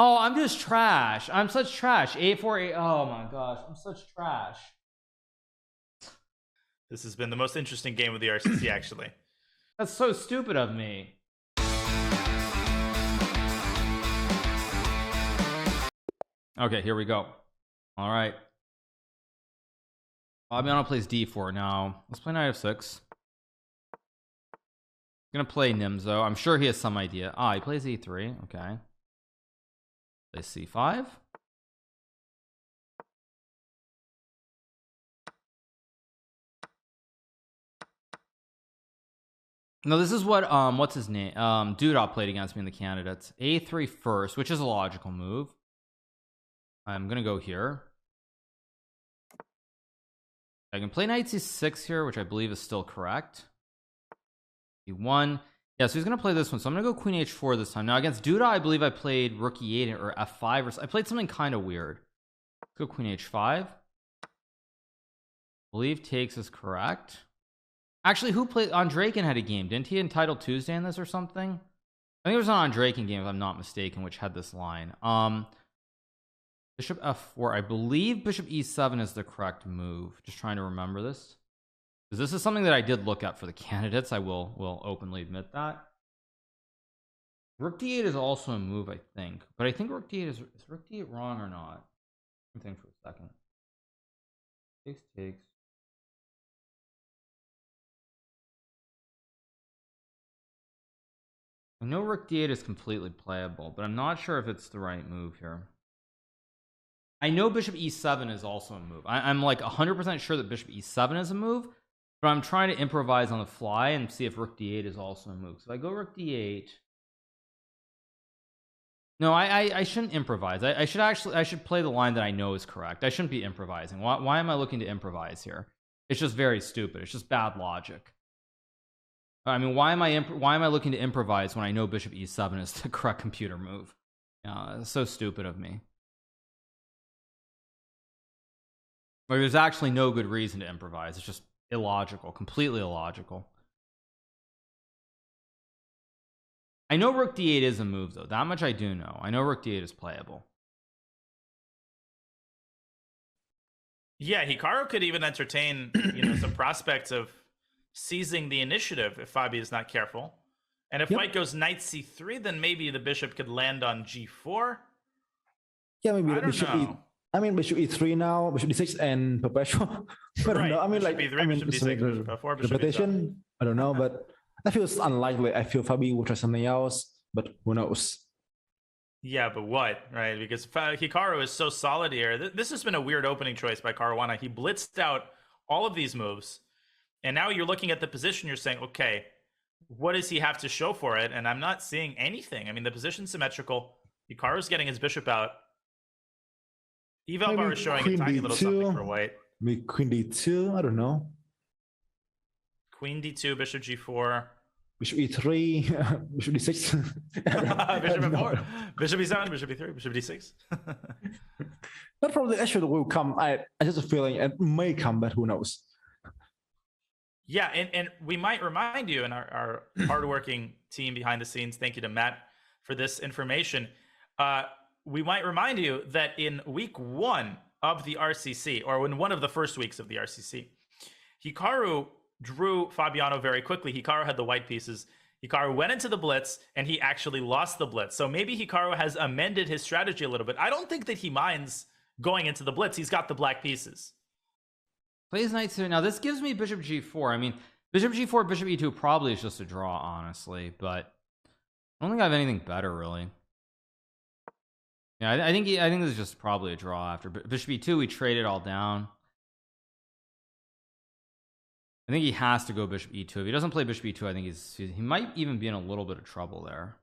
Oh, I'm just trash. I'm such trash. A4, oh my gosh, I'm such trash. This has been the most interesting game of the RCC, actually. That's so stupid of me. Okay, here we go. All right. Fabiano plays d4 now. Let's play knight f6. Gonna play Nimzo. I'm sure he has some idea. Ah, he plays e3. Okay. Play c5. No, this is what what's his name? Dudop played against me in the candidates. A3 first, which is a logical move. I'm gonna go here. I can play knight c6 here, which I believe is still correct. e1. Yeah, so he's gonna play this one. So I'm gonna go queen h4 this time. Now against Duda, I believe I played rook e8 or f5, or I played something kind of weird. Let's go queen h5. I believe takes is correct. Actually, who played? Andreykin had a game, didn't he? Entitled Tuesday in this or something? I think it was an Andreykin game, if I'm not mistaken, which had this line. Bishop f4. I believe bishop e7 is the correct move. Just trying to remember this, because this is something that I did look at for the candidates. I will openly admit that. Rook d8 is also a move, I think, but I think rook d8 is rook d8 wrong or not? Let me think for a second. Takes. I know rook d8 is completely playable, but I'm not sure if it's the right move here. I know bishop e7 is also a move. I'm like 100% sure that bishop e7 is a move, but I'm trying to improvise on the fly and see if rook d8 is also a move. So I go rook d8. No, I shouldn't improvise. I should play the line that I know is correct. I shouldn't be improvising. Why am I looking to improvise here? It's just very stupid. It's just bad logic. I mean, why am I looking to improvise when I know bishop e7 is the correct computer move? It's so stupid of me. Like, there's actually no good reason to improvise. It's just illogical, completely illogical. I know rook d8 is a move, though. That much I do know. I know rook d8 is playable. Yeah, Hikaru could even entertain, some prospects of seizing the initiative if Fabi is not careful. And if white goes knight c3, then maybe the bishop could land on g4. Yeah, maybe I don't know. bishop e3 now, bishop d6 and perpetual. I don't know. I mean, bishop e3, bishop d6, bishop f4, bishop repetition. I don't know, but I feel it's unlikely. I feel Fabi will try something else, but who knows? Yeah, but what, right? Because Hikaru is so solid here. This has been a weird opening choice by Caruana. He blitzed out all of these moves, and now you're looking at the position. You're saying, okay, what does he have to show for it? And I'm not seeing anything. I mean, the position's symmetrical. Hikaru's getting his bishop out. Eval bar is showing a tiny little something for white. Maybe queen d2. I don't know. Queen d2, bishop g4. Bishop e3, bishop d6. Bishop f4, bishop e7, bishop e3, bishop d6. That probably actually will come. I just have a feeling it may come, but who knows? Yeah, and we might remind you, and our hardworking team behind the scenes, thank you to Matt for this information. We might remind you that in week 1 of the RCC, or in one of the first weeks of the RCC, Hikaru drew Fabiano very quickly. Hikaru had the white pieces. Hikaru went into the blitz, and he actually lost the blitz. So maybe Hikaru has amended his strategy a little bit. I don't think that he minds going into the blitz. He's got the black pieces. Plays knight c3. Now this gives me bishop g4. I mean, bishop g4, bishop e2 probably is just a draw, honestly, but I don't think I have anything better, really. Yeah, I think this is just probably a draw after bishop e2. We trade it all down. I think he has to go bishop e2. If he doesn't play bishop e2, I think he might even be in a little bit of trouble there.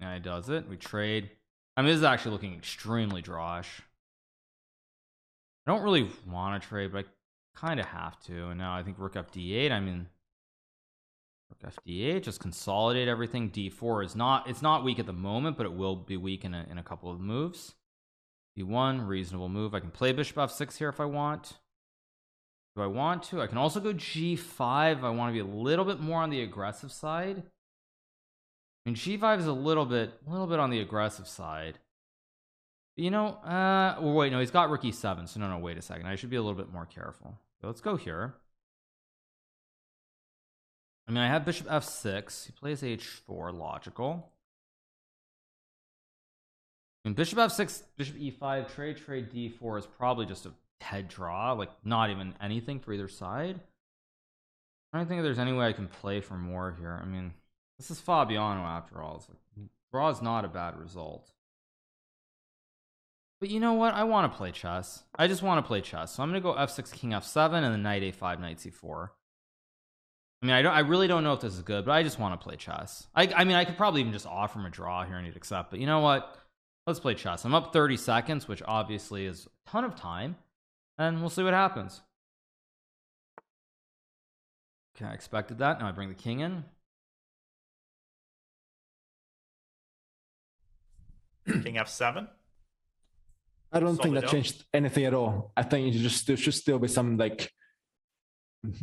Yeah, he does it. We trade. I mean, this is actually looking extremely drawish. I don't really want to trade, but I kind of have to. And now I think rook f d8. I mean, rook f d8, just consolidate everything. d4 is not, it's not weak at the moment, but it will be weak in a couple of moves. d1, reasonable move. I can play bishop f6 here if I want. Do I want to? I can also go g5. I want to be a little bit more on the aggressive side. I mean, g5 is a little bit on the aggressive side. But, you know, well, wait, no, he's got rook e7, so no, wait a second. I should be a little bit more careful. So let's go here. I mean, I have bishop f6. He plays h4, logical. And bishop f6, bishop e5, trade d4 is probably just a head draw, like not even anything for either side. I don't think there's any way I can play for more here. I mean, this is Fabiano after all. It's like, draw is not a bad result. But you know what? I want to play chess. I just want to play chess. So I'm going to go f6, king f7, and then knight a5, knight c4. I mean, I really don't know if this is good, but I just want to play chess. I mean, I could probably even just offer him a draw here and he'd accept. But you know what? Let's play chess. I'm up 30 seconds, which obviously is a ton of time. And we'll see what happens. Okay, I expected that. Now I bring the king in. King f7. I don't think that changed anything at all. I think there should still be some like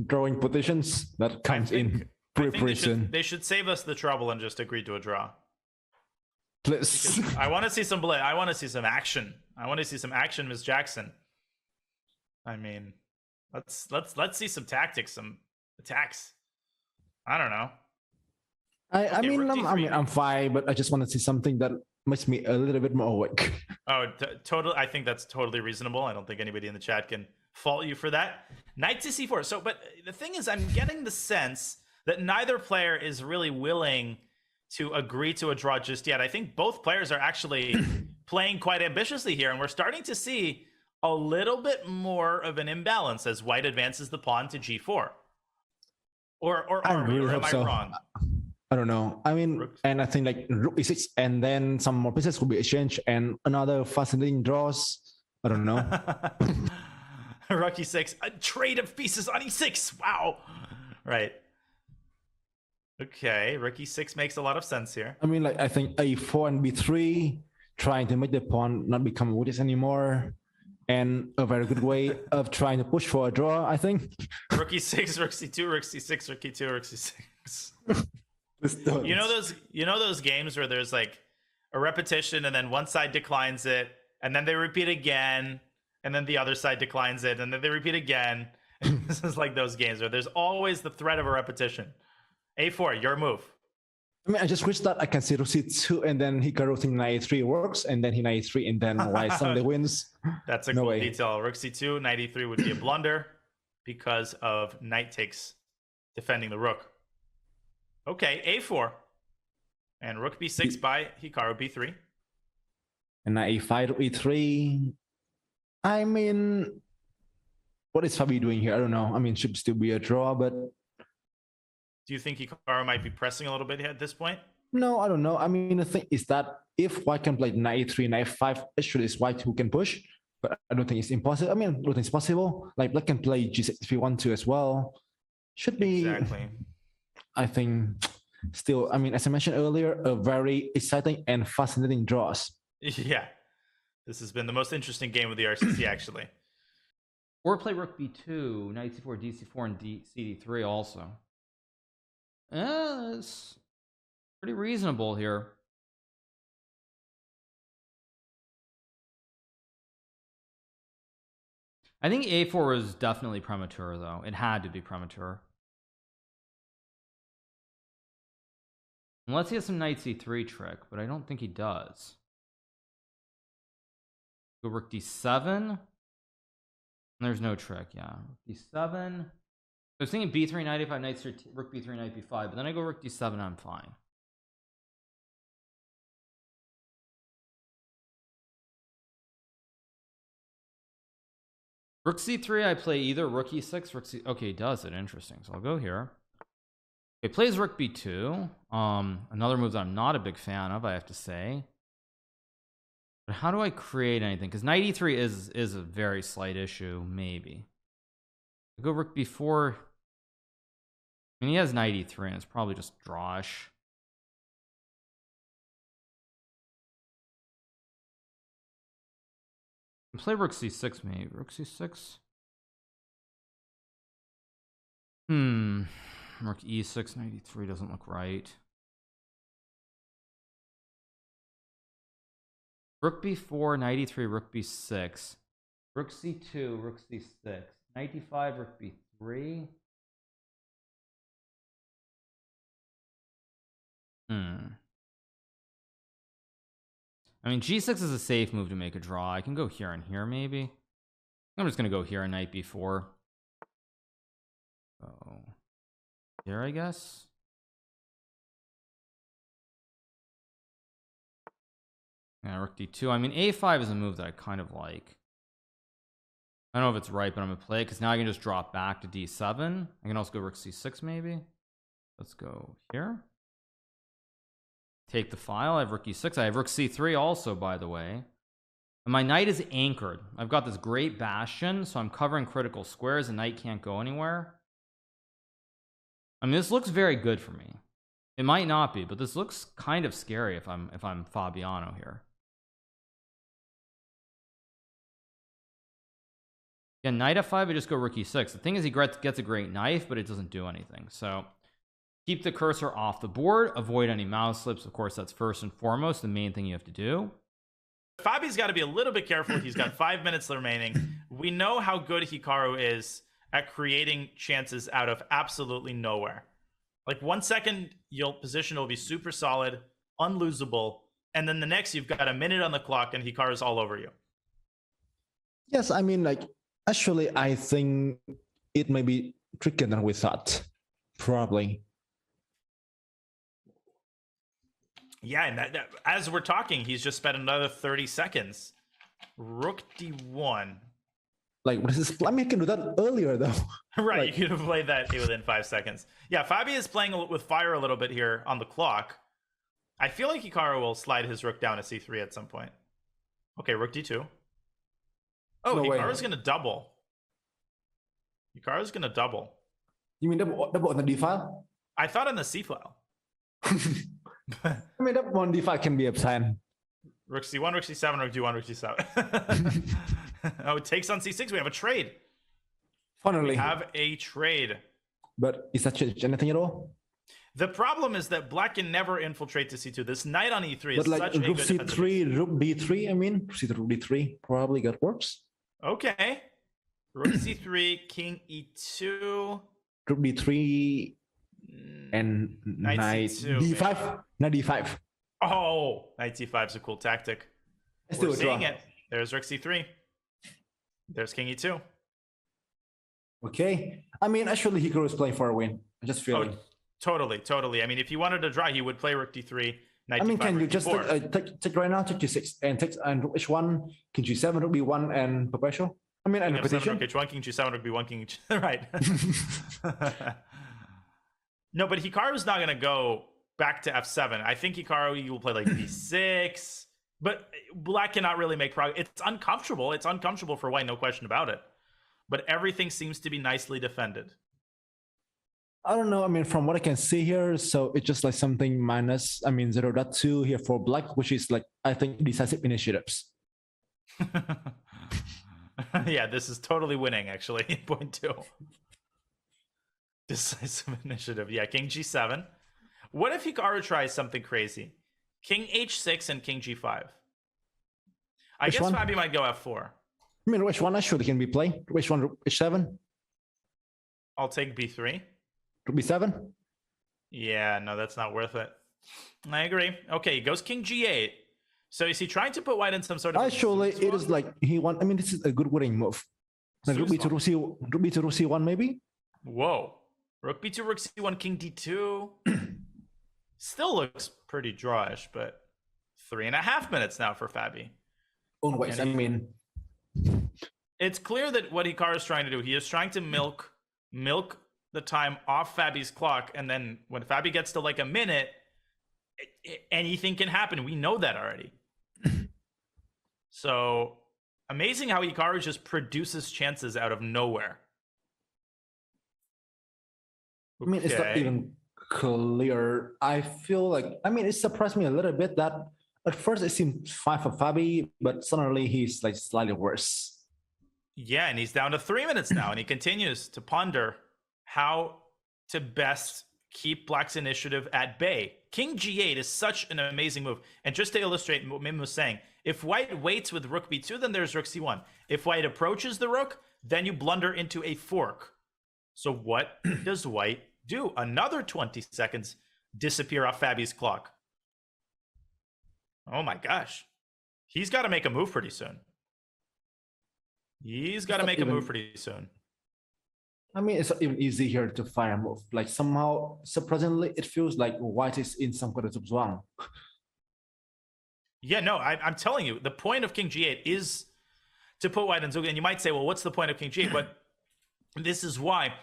drawing positions that comes in pretty soon. They should save us the trouble and just agree to a draw. Please. I want to see some play. I want to see some action. I want to see some action, Ms. Jackson. I mean, let's see some tactics, some attacks. I don't know. I'm fine, but I just want to see something that makes me a little bit more awake. Oh, totally. I think that's totally reasonable. I don't think anybody in the chat can fault you for that. Knight to c4. So, but the thing is, I'm getting the sense that neither player is really willing to agree to a draw just yet. I think both players are actually playing quite ambitiously here, and we're starting to see a little bit more of an imbalance as white advances the pawn to g4. Or am I wrong? I don't know. I mean, and I think like rook e6, and then some more pieces will be exchanged, and another fascinating draws. I don't know. Rook e6, a trade of pieces on e6. Wow. Right. Okay, rook e6 makes a lot of sense here. I mean, like I think a4 and b3, trying to make the pawn not become widgets anymore, and a very good way of trying to push for a draw, I think. Rook e6, rook c2, rook c6, rook e2, rook c6. You know those games where there's like a repetition and then one side declines it and then they repeat again and then the other side declines it and then they repeat again. This is like those games where there's always the threat of a repetition. a4, your move. I mean, I just wish that I can see rook c2 and then Hikaru think knight e3 works and then he knight e3 and then white suddenly wins. That's a cool detail. Rook c2, knight e3 would be a blunder because of knight takes defending the rook. Okay, a4. And rook b6 by Hikaru, b3. And knight e5, rook e3. I mean, what is Fabi doing here? I don't know. I mean, should still be a draw, but... Do you think Hikaru might be pressing a little bit at this point? No, I don't know. I mean, the thing is that if white can play knight e3, knight f5, actually it's white who can push. But I don't think it's impossible. I mean, I don't think it's possible. Like, black can play g6 if he wants to as well. Should be... Exactly. I think still, I mean, as I mentioned earlier, a very exciting and fascinating draws. Yeah. This has been the most interesting game of the RCC, actually. Or play rook b2, knight c4, dc4, and cd3 also. It's pretty reasonable here. I think a4 was definitely premature, though. It had to be premature. Unless he has some knight c3 trick, but I don't think he does. Go rook d7. There's no trick, yeah. Rook d7. I was thinking b3, knight a5, knight c3, rook b3, knight b5, but then I go rook d7 and I'm fine. Rook c3, I play either rook e6, rook c... Okay, he does it. Interesting. So I'll go here. He plays rook b2. Another move that I'm not a big fan of, I have to say. But how do I create anything? Because knight e3 is a very slight issue, maybe. I go rook b4. I mean, he has knight e3, and it's probably just drawish. Play rook c6, maybe. Rook c6. Rook e6, knight e3 doesn't look right. Rook b4, knight e3, rook b6, rook c2, rook c6, knight d5, rook b3. I mean, g6 is a safe move to make a draw. I can go here and here, maybe. I'm just gonna go here and knight b4. Oh, here, I guess. Yeah, rook d2. I mean, a5 is a move that I kind of like. I don't know if it's right, but I'm gonna play it because now I can just drop back to d7. I can also go rook c6, maybe. Let's go here. Take the file. I have rook e6. I have rook c3 also, by the way. And my knight is anchored. I've got this great bastion, so I'm covering critical squares. The knight can't go anywhere. I mean, this looks very good for me. It might not be, but this looks kind of scary if I'm Fabiano here. Yeah, knight f5, I just go rook e6. The thing is, he gets a great knife, but it doesn't do anything. So keep the cursor off the board, avoid any mouse slips. Of course, that's first and foremost the main thing you have to do. Fabi's got to be a little bit careful. He's got 5 minutes remaining. We know how good Hikaru is at creating chances out of absolutely nowhere. Like 1 second, your position will be super solid, unlosable, and then the next you've got a minute on the clock and Hikaru's all over you. Yes, I mean, like, actually, I think it may be trickier than we thought. Probably. Yeah, and that, as we're talking, he's just spent another 30 seconds. Rook d1. Like, what is this? I mean, I can do that earlier, though. Right, Like, you could have played that within 5 seconds. Yeah, Fabi is playing with fire a little bit here on the clock. I feel like Hikaru will slide his rook down to c3 at some point. Okay, rook d2. Oh, No way. Hikaru's going to double. Hikaru's going to double. You mean double on the D file? I thought on the c file. I mean, that one D file can be a plan. Rook c1, rook c7, rook d1, rook d7. Oh, it takes on c6. We have a trade. Finally. We have a trade. But is that change anything at all? The problem is that black can never infiltrate to c2. This knight on e3 is But like such a rook good defensive piece. c3, rook b3, I mean, c3, rook d3 probably got works. Okay. Rook c3, king e2. Rook d3 and knight c2, d5. maybe. Knight d5. Oh, knight c5 is a cool tactic. Let's We're do a draw. seeing it. There's rook c3. There's king e2. Okay. I mean, actually, Hikaru is playing for a win. I just feel it. Totally. I mean, if he wanted to draw, he would play rook d3, knight I mean, d5, can you rook just d4. take right now, take g6 and take and rook h1, king g7, rook b1, and perpetual? I mean, and King f7, repetition. rook h1, king g7, rook b1, king h... Right. No, but Hikaru's not going to go back to f7. I think Hikaru, you will play like b6. But black cannot really make progress. It's uncomfortable. It's uncomfortable for white, no question about it. But everything seems to be nicely defended. I don't know. I mean, from what I can see here, so it's just like something minus, I mean, 0.2 here for black, which is like, I think, decisive initiatives. Yeah, this is totally winning, actually. Point 2. Decisive initiative. Yeah, king g7. What if Hikaru tries something crazy? King h6 and king g5. I guess Fabi might go f4. I mean, which one actually can be played? Which one? h7? I'll take b3. b7? Yeah, no, that's not worth it. I agree. Okay, he goes king g8. So is he trying to put white in some sort of... Actually, it is like he won. I mean, this is a good winning move. Like rook b2, rook c1, maybe? Whoa. Rook b2, rook c1, king d2. Still looks pretty drawish, but 3.5 minutes now for Fabi. Own ways, I mean. It's clear that what Hikaru is trying to do, he is trying to milk the time off Fabi's clock, and then when Fabi gets to like a minute, anything can happen. We know that already. So amazing how Hikaru just produces chances out of nowhere. I mean, it's not even clear. I feel like, I mean, it surprised me a little bit that at first it seemed fine for Fabi, but suddenly he's like slightly worse. Yeah, and he's down to 3 minutes now, and he continues to ponder how to best keep Black's initiative at bay. King G8 is such an amazing move. And just to illustrate what Minh was saying, if White waits with Rook B2, then there's Rook C1. If White approaches the Rook, then you blunder into a fork. So what does White do? Another 20 seconds disappear off Fabi's clock. Oh my gosh. He's got to make a move pretty soon. He's got to make a move pretty soon. I mean, it's not even easy here to fire a move. Like somehow, surprisingly, it feels like White is in some kind of zone. Yeah, no, I'm telling you, the point of King G8 is to put White on Zug. And you might say, well, what's the point of King G8? But this is why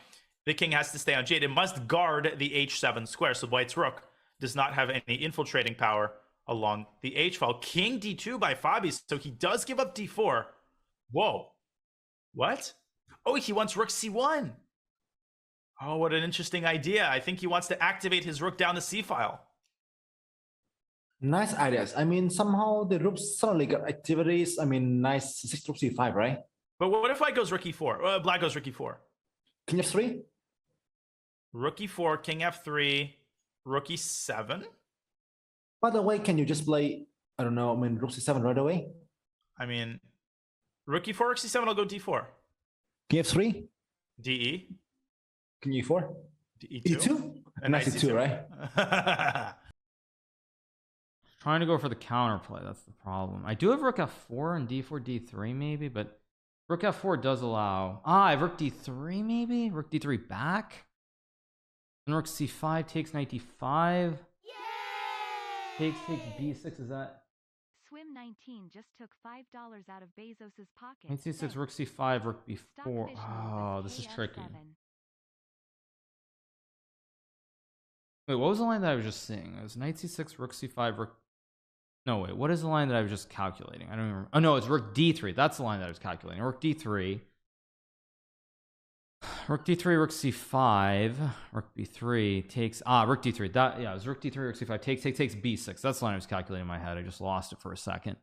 the king has to stay on G8. It must guard the H7 square, so White's rook does not have any infiltrating power along the H file. King D2 by Fabi, so he does give up D4. Whoa. What? Oh, he wants Rook C1. Oh, what an interesting idea. I think he wants to activate his rook down the C file. Nice ideas. I mean, somehow the rooks suddenly got activities. I mean, nice 6 rook C5, right? But what if White goes Rook E4? Black goes Rook E4. King F3? Rook E4, King F3, Rook E7? By the way, can you just play, I don't know, I mean, Rook C7 right away? I mean, Rook E4, Rook C7, I'll go D4. King F3? DE? King E4? E2? E2? And nice E2, right? Trying to go for the counterplay, that's the problem. I do have Rook F4 and D4, D3 maybe, but Rook F4 does allow... I have Rook D3 maybe? Rook D3 back? And Rook C5 takes Knight D5. Takes B6, is that... Swim 19 just took $5 out of Bezos's pocket. Knight C6, Rook C5, Rook B4. Oh, this is tricky. Wait, what was the line that I was just seeing? It was Knight C6, Rook C5, Rook... No, wait, what is the line that I was just calculating? I don't even remember. Oh, no, it's Rook D3. That's the line that I was calculating. Rook D3. Rook D3, Rook C5. Rook B3 takes... Rook D3. That, yeah, it was Rook D3, Rook C5. Takes B6. That's the line I was calculating in my head. I just lost it for a second.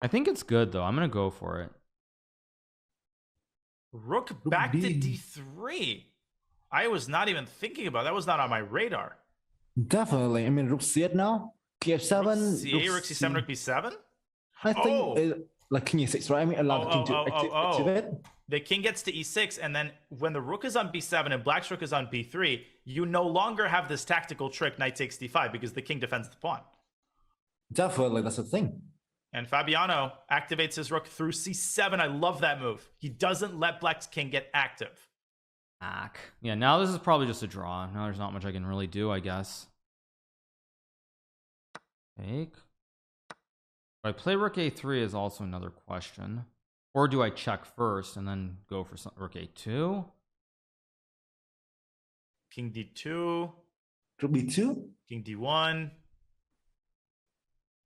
I think it's good, though. I'm going to go for it. Rook back to D3. I was not even thinking about that. Was not on my radar. Definitely. I mean, Rook C8 now. King F7. Rook C8, Rook C7, Rook B7? I think like King E6, right? I mean, allow the king to activate. The king gets to E6, and then when the rook is on B7 and Black's rook is on B3, you no longer have this tactical trick, Knight takes D5, because the king defends the pawn. Definitely, that's the thing. And Fabiano activates his rook through C7. I love that move. He doesn't let Black's king get active. Yeah, now this is probably just a draw. Now there's not much I can really do, I guess. Take. Do I play Rook A3 is also another question. Or do I check first and then go for some Rook A2? King D2. Rook B2? King D1.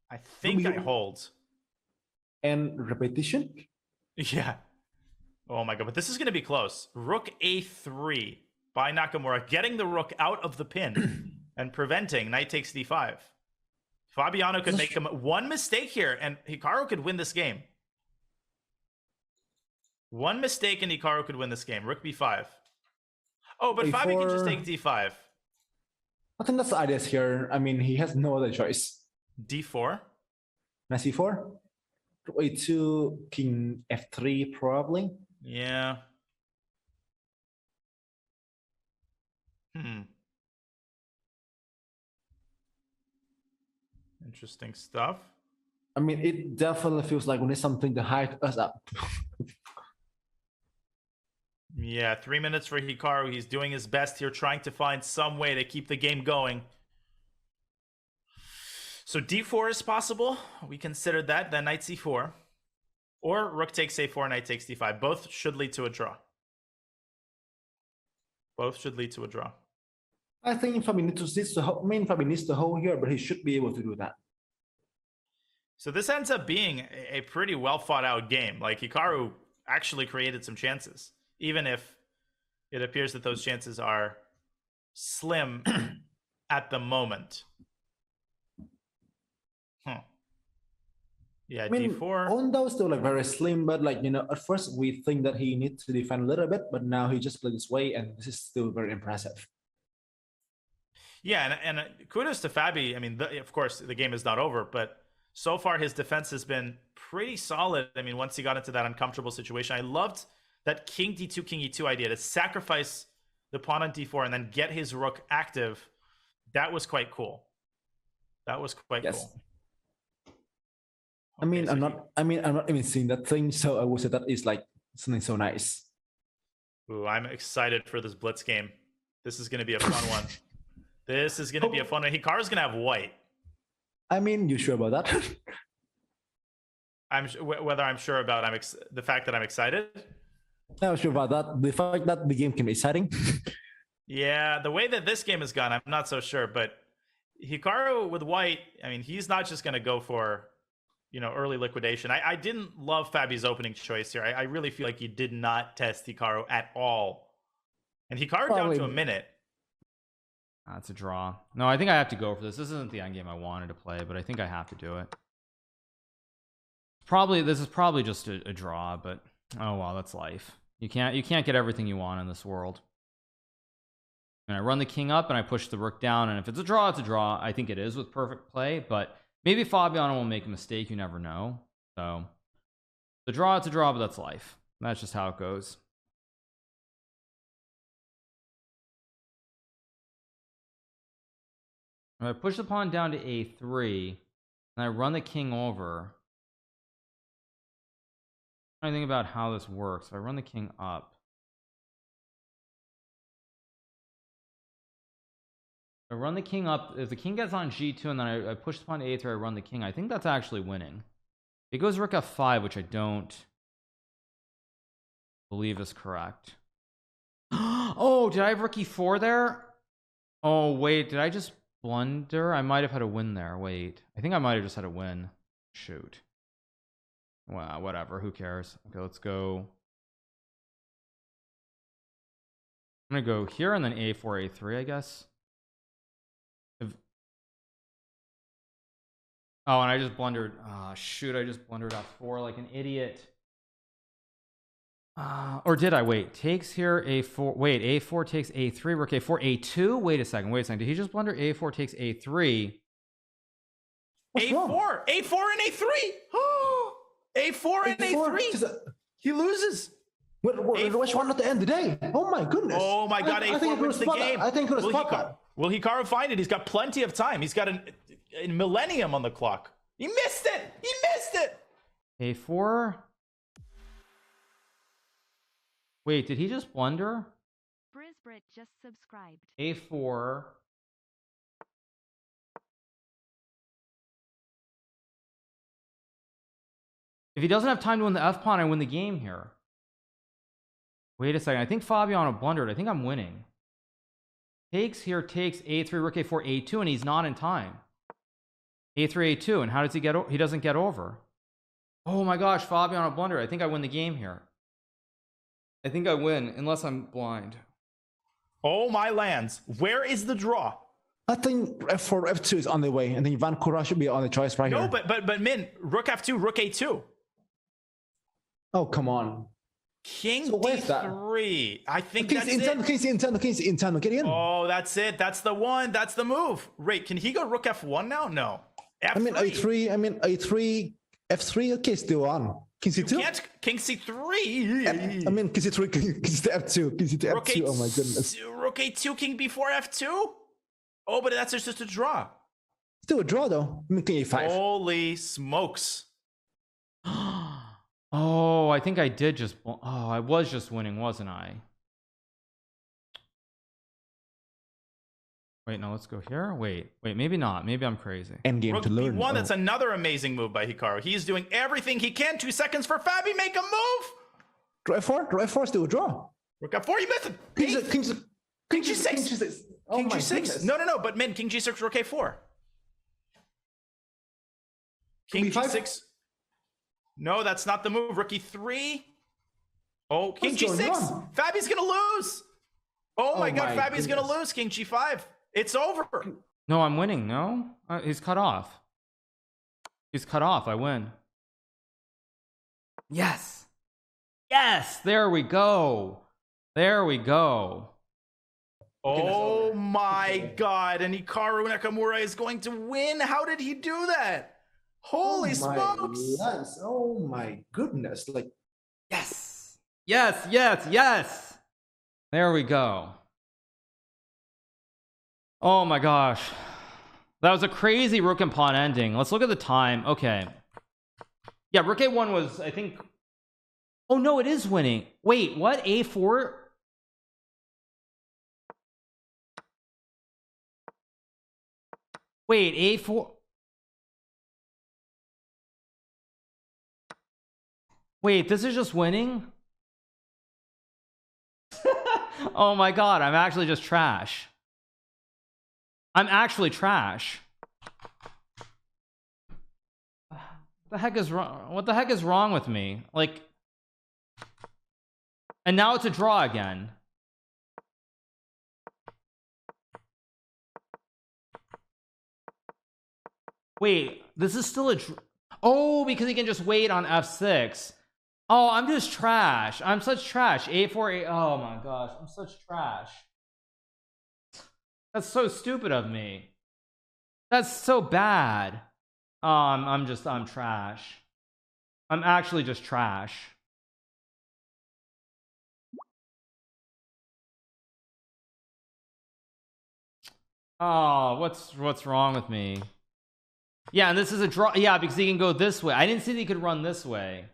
I think I hold. And repetition? Yeah. Oh my god, but this is going to be close. Rook A3 by Nakamura, getting the rook out of the pin and preventing Knight takes D5. Fabiano could make one mistake here, and Hikaru could win this game. One mistake, and Hikaru could win this game. Rook B5. Oh, but Fabi can just take D5. I think that's the idea here. I mean, he has no other choice. D4? Knight C4? Rook A2, King F3, probably. Yeah. Interesting stuff. I mean, it definitely feels like we need something to hype us up. Yeah, 3 minutes for Hikaru. He's doing his best here, trying to find some way to keep the game going. So D4 is possible. We considered that. Then Knight C4. Or Rook takes A4, Knight takes D5. Both should lead to a draw. Both should lead to a draw. I think Fabi needs to hold here, but he should be able to do that. So this ends up being a pretty well thought out game. Like, Hikaru actually created some chances, even if it appears that those chances are slim at the moment. Yeah, I mean, d4. Ondo is still like very slim, but like at first we think that he needs to defend a little bit, but now he just played his way, and this is still very impressive. Yeah, and kudos to Fabi. I mean, of course, the game is not over, but so far his defense has been pretty solid. I mean, once he got into that uncomfortable situation, I loved that king d2, king e2 idea to sacrifice the pawn on d4 and then get his rook active. That was quite cool. That was quite cool. I mean, I'm not even seeing that thing, so I would say that is like something so nice. Ooh, I'm excited for this blitz game. This is going to be a fun one. This is going to be a fun one. Hikaru's going to have white. I mean, you sure about that? Whether I'm sure about the fact that I'm excited. I'm sure about that. The fact that the game can be exciting. Yeah, the way that this game is gone, I'm not so sure. But Hikaru with white, I mean, he's not just going to go for, early liquidation. I didn't love Fabi's opening choice here. I really feel like he did not test Hikaru at all. And Hikaru down to a minute. That's a draw. No, I think I have to go for this. This isn't the endgame I wanted to play, but I think I have to do it. This is probably just a draw, but oh well, that's life. You can't get everything you want in this world. And I run the king up and I push the rook down, and if it's a draw, it's a draw. I think it is with perfect play, but maybe Fabiano will make a mistake. You never know. So the draw, it's a draw, but that's life. That's just how it goes. If I push the pawn down to a3 and I run the king over, I'm trying to think about how this works. If I run the king up, if I run the king up, if the king gets on g2 and then I push the pawn to a3, I run the king, I think that's actually winning. It goes rook f5, which I don't believe is correct. Oh, did I have rook e4 there? Oh, wait, did I just blunder? I might have had a win there. Wait, I think I might have just had a win. Shoot. Well, whatever, who cares? Okay, let's go. I'm gonna go here and then a4, a3, I guess. Oh, and I just blundered. Ah, shoot, I just blundered f4 like an idiot. Or did I? Wait, takes here a4. Wait, a4 takes a3, rook a4, a2. Wait a second. Did he just blunder a4 takes a3? A4 and a3. A4 and a3. He loses. Which one at the end of the day? Oh my goodness. Oh my God, A4 wins the game. I think Will Hikaru find it? He's got plenty of time. He's got a millennium on the clock. He missed it. A4. Wait, did he just blunder? Brisbrit just subscribed. A4. If he doesn't have time to win the f pawn, I win the game here. Wait a second. I think Fabiano blundered. I think I'm winning. Takes here, takes a3, rook a4, a2, and he's not in time. A3, a2, and how does he get over? He doesn't get over. Oh my gosh, Fabiano blundered. I think I win the game here. I think I win, unless I'm blind. Oh my lands. Where is the draw? I think f4, f2 is on the way. I think Vancouver should be on the choice right here. No, but Minh, rook f2, rook a2. Oh, come on. King so d3. I think that's it. The king's in. Get in. Oh, that's it. That's the one. That's the move. Wait, can he go rook f1 now? No. F3. I mean a3, f3. Okay, still on. King c2. You can't. King c3. I mean king c3, king f2, king c2, rook f2. Oh my goodness. Rook a2, king b4, f2. Oh, but that's just a draw. Still a draw though. I mean king a5. Holy smokes. Oh, I think I did just... Oh, I was just winning, wasn't I? Wait, no, let's go here. Wait, maybe not. Maybe I'm crazy. Endgame Rook to learn. b1, that's another amazing move by Hikaru. He's doing everything he can. 2 seconds for Fabi. Make a move. Draw f4, still a draw. Rook f4, you missed it. King g6. King g6. Oh king my g6. goodness. No, but Minh, king g6, rook a4. King g6. No, that's not the move. Rook e3. Oh, king g6. Fabi's going to lose. Oh my God, Fabi's going to lose. King g5. It's over. No, I'm winning. No? He's cut off. I win. Yes. Yes. There we go. There we go. Oh my God. And Hikaru Nakamura is going to win. How did he do that? Holy smokes. Yes. Oh my goodness. Like, yes. Yes. Yes. Yes. There we go. Oh my gosh. That was a crazy rook and pawn ending. Let's look at the time. Okay. Yeah, rook a1 was, I think. Oh no, it is winning. Wait, what? a4? Wait, a4. Wait, this is just winning? Oh my god, I'm actually just trash. I'm actually trash. What the heck is wrong? What the heck is wrong with me? Like, and now it's a draw again. Wait, this is still a oh, because he can just wait on f6. Oh, I'm just trash. I'm such trash. a4, oh my gosh, I'm such trash. That's so stupid of me. That's so bad. I'm trash. I'm actually just trash. Oh, what's wrong with me? Yeah, and this is a draw. Yeah, because he can go this way. I didn't see that he could run this way.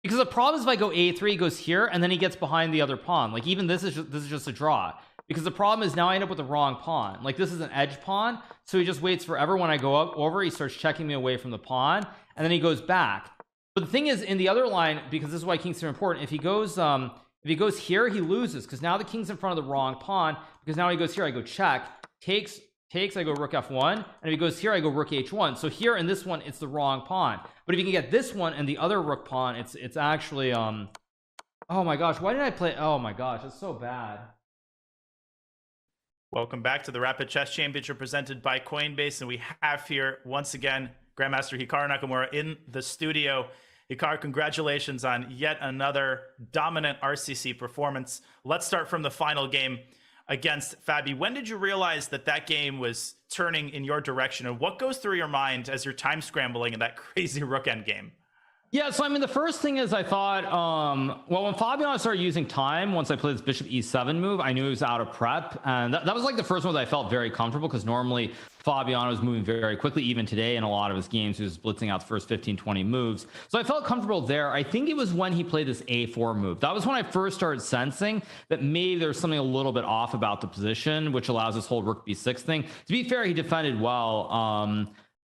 Because the problem is if I go a3, he goes here, and then he gets behind the other pawn. Like, even this is just a draw. Because the problem is now I end up with the wrong pawn. Like, this is an edge pawn, so he just waits forever. When I go up over, he starts checking me away from the pawn, and then he goes back. But the thing is, in the other line, because this is why kings are important, if he goes here, he loses, because now the king's in front of the wrong pawn. Because now he goes here, I go check, takes, I go rook f1, and if he goes here, I go rook h1. So here in this one, it's the wrong pawn. But if you can get this one and the other rook pawn, it's actually oh my gosh, why did I play? Oh my gosh, it's so bad. Welcome back to the Rapid Chess Championship presented by Coinbase, and we have here once again Grandmaster Hikaru Nakamura in the studio. Hikaru, congratulations on yet another dominant RCC performance. Let's start from the final game against Fabi. When did you realize that game was turning in your direction, and what goes through your mind as you're time scrambling in that crazy rook end game? Yeah, so I mean, the first thing is I thought, well, when Fabiano started using time, once I played this bishop e7 move, I knew he was out of prep, and that was like the first one that I felt very comfortable, because normally Fabiano was moving very quickly. Even today in a lot of his games, he was blitzing out the first 15-20 moves, so I felt comfortable there. I think it was when he played this a4 move. That was when I first started sensing that maybe there's something a little bit off about the position, which allows this whole rook b6 thing. To be fair, he defended well,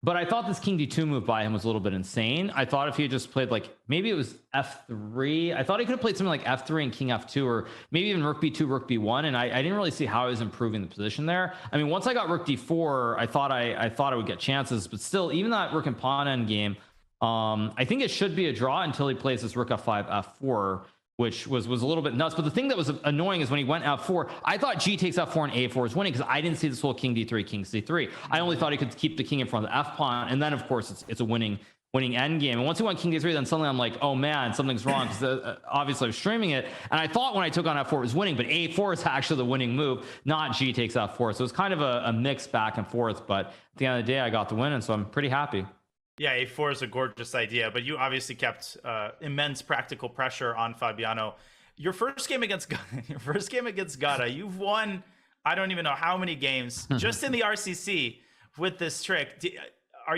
but I thought this king d2 move by him was a little bit insane. I thought if he had just played, like, maybe it was f3, I thought he could have played something like f3 and king f2, or maybe even rook b2, rook b1, and I didn't really see how he was improving the position there. I mean, once I got rook d4, I thought I would get chances, but still, even that rook and pawn end game, I think it should be a draw until he plays this rook f5, f4, which was a little bit nuts. But the thing that was annoying is when he went f4, I thought g takes f4 and a4 is winning, because I didn't see this whole king d3, king c3. I only thought he could keep the king in front of the f pawn, and then of course it's a winning end game. And once he went king d3, then suddenly I'm like, oh man, something's wrong, because obviously I was streaming it, and I thought when I took on f4 it was winning, but a4 is actually the winning move, not g takes f4. So it's kind of a mix back and forth, but at the end of the day I got the win, and so I'm pretty happy. Yeah, a4 is a gorgeous idea, but you obviously kept immense practical pressure on Fabiano. Your first game against Gata, you've won, I don't even know how many games just in the RCC with this trick. Are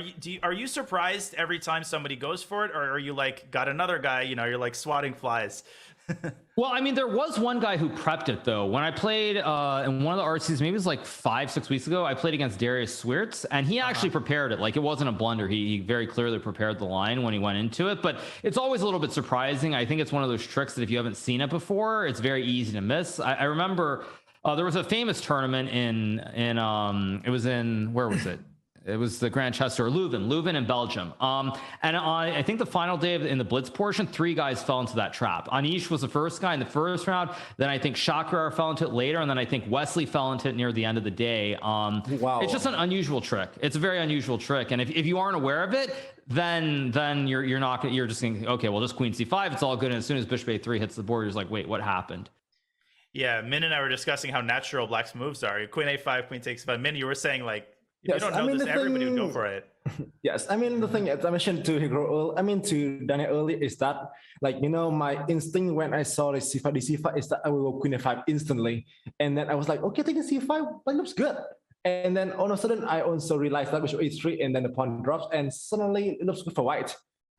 you surprised every time somebody goes for it, or are you like, got another guy, you're like swatting flies? Well, I mean, there was one guy who prepped it, though. When I played in one of the RCs, maybe it was like 5-6 weeks ago, I played against Darius Swiertz, and he actually prepared it. Like, it wasn't a blunder. He very clearly prepared the line when he went into it, but it's always a little bit surprising. I think it's one of those tricks that if you haven't seen it before, it's very easy to miss. I remember there was a famous tournament it was in, where was it? It was the Grandchester, Leuven in Belgium. And I think the final day in the blitz portion, 3 guys fell into that trap. Anish was the first guy in the first round. Then I think Shakrar fell into it later, and then I think Wesley fell into it near the end of the day. Wow. It's just an unusual trick. It's a very unusual trick, and if you aren't aware of it, then you're not gonna, you're just thinking, okay, well, just Queen C5, it's all good. And as soon as Bishop A3 hits the board, you're just like, wait, what happened? Yeah, Min and I were discussing how natural Black's moves are. Queen A5, Queen takes 5. Min, you were saying like, if you don't know this, everybody would go for it. Yes, I mean the thing, as I mentioned to Hikaru, to Daniel earlier, is that like my instinct when I saw the C5 is that I will go Queen A5 instantly, and then I was like, okay, taking C5, that looks good. And then all of a sudden, I also realized that Bishop A3, and then the pawn drops, and suddenly it looks good for white.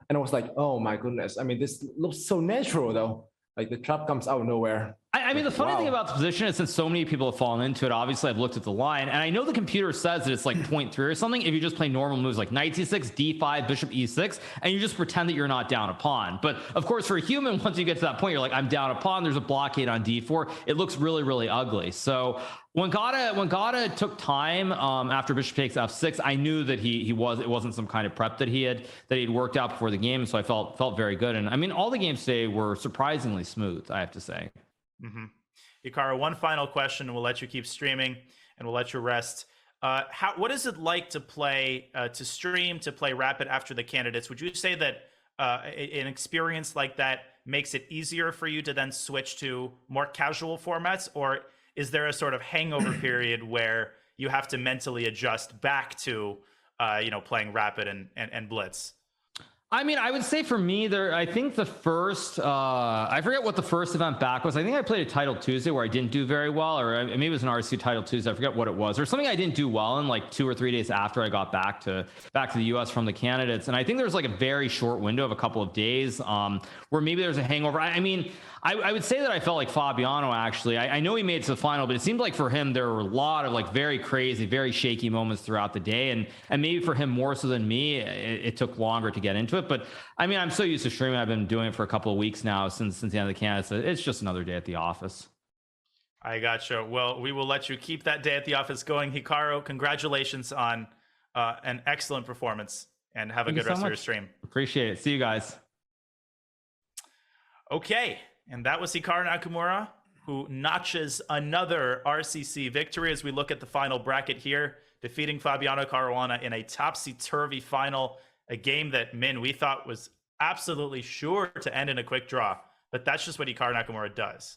And I was like, oh my goodness, I mean this looks so natural though. Like the trap comes out of nowhere. I mean, the funny thing about the position is since so many people have fallen into it, obviously I've looked at the line, and I know the computer says that it's like 0.3 or something if you just play normal moves like Knight C6, D5, Bishop E6, and you just pretend that you're not down a pawn. But of course, for a human, once you get to that point, you're like, I'm down a pawn, there's a blockade on D4. It looks really, really ugly. So when Gata took time after Bishop takes F6, I knew that it wasn't some kind of prep that he'd worked out before the game, so I felt very good. And I mean, all the games today were surprisingly smooth, I have to say. Mm-hmm. Hikaru, one final question, and we'll let you keep streaming, and we'll let you rest. What is it like to play, to stream, to play Rapid after the candidates? Would you say that an experience like that makes it easier for you to then switch to more casual formats, or is there a sort of hangover period where you have to mentally adjust back to, playing Rapid and Blitz? I mean, I would say for me, I think the first, I forget what the first event back was. I think I played a Title Tuesday where I didn't do very well, or maybe it was an RC Title Tuesday. I forget what it was, or something I didn't do well in like 2 or 3 days after I got back to the US from the candidates. And I think there was like a very short window of a couple of days where maybe there's a hangover. I mean, I would say that I felt like Fabiano, actually. I know he made it to the final, but it seemed like for him, there were a lot of like very crazy, very shaky moments throughout the day. And maybe for him more so than me, it took longer to get into it. But I mean, I'm so used to streaming. I've been doing it for a couple of weeks now since the end of the candidates. It's just another day at the office. I gotcha. Well, we will let you keep that day at the office going. Hikaru, congratulations on an excellent performance, and have a good rest of your stream. Appreciate it. See you guys. Okay. And that was Hikaru Nakamura, who notches another RCC victory as we look at the final bracket here, defeating Fabiano Caruana in a topsy-turvy final, a game that, Min, we thought was absolutely sure to end in a quick draw. But that's just what Hikaru Nakamura does.